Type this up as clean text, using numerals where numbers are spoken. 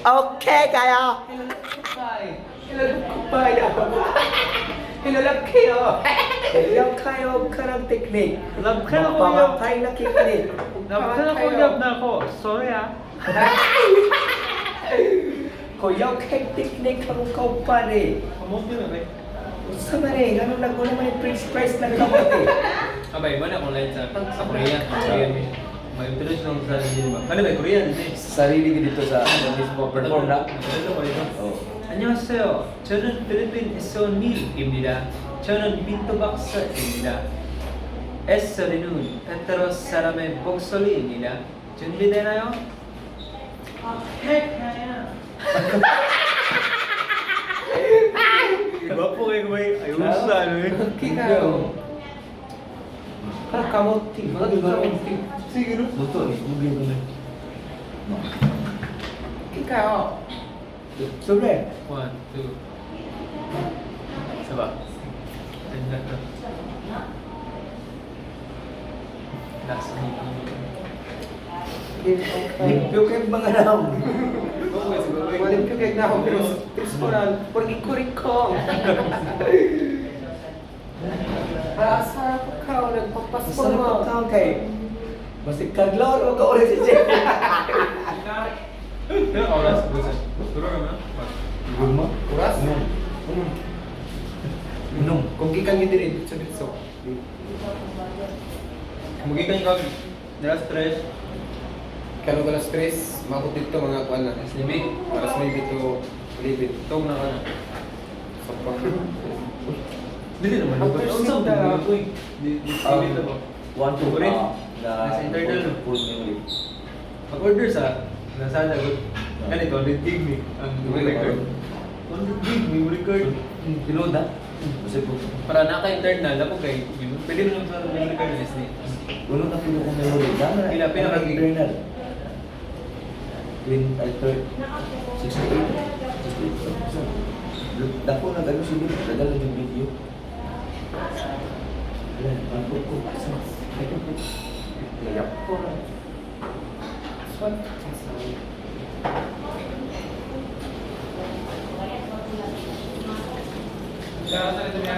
Okay kayo. Ilang kayo karang teknik. Mapamatay na kiknik. Napakalakulyab na ako. Sorry ah. Kuyaw kay teknik ang pare. Kamuti na ba? Sa mare, ganun lang ko naman yung price ng kamote. Abay, ba na akong light sa Korean. Korean eh. May introduce lang sa sarili ba? Ano ba, Korean eh? Sarili ko dito sa mismo perform na. Ito ba ito? Oh. 안녕하세요. 저는 필리핀 에소닐입니다. 저는 비트박서입니다. 에소리는 페트로 사람의 목소리입니다. 준비되나요? 네. Iba po kayo may ayun sa ano eh. Kikaw. Parang kamote. Sige no? Luto eh. Mugin ko na. Kikaw. Sobre. 1, 2. Saba. Last week. Limpyo kayo mga naong. Limpyo kayo na ako, pero pistolan, porgi-kuriko. Asar ko nagpapasko Saan mo. po taon kayo? Basta kaglaw o kaulit si Jhay. Pero oras, busan. Siguro naman. Gulma? Oras? Inom. Kung gikan nyo din sa bitso. Magikan yung kami. Nila stress. Kano ka na stress, mabot dito mga kuan na. Limit. Para sa may dito, libit. Tog na ka na. Sopang. Dili naman. Ang Ang first saan thing na- ba? Uy. Dili na ba? One to Rin. na Nasa internal. full memory. Pag-order sa Lazada, ganito, 100 gig ni ang record. 100 gig, memory card. Pinood na? Kasi po. Para naka-internal, ako kay, pwede mo naman sa memory card ng SD. Ulo na pino kong memory. Dami na. Pila, pinaka-gig. Internal. Twin, I third. 68. 68. Dako na gano'n si Bill. Dadala yung video. Wala, mabot ko. Layak ko na. What? Kaya sa ito niya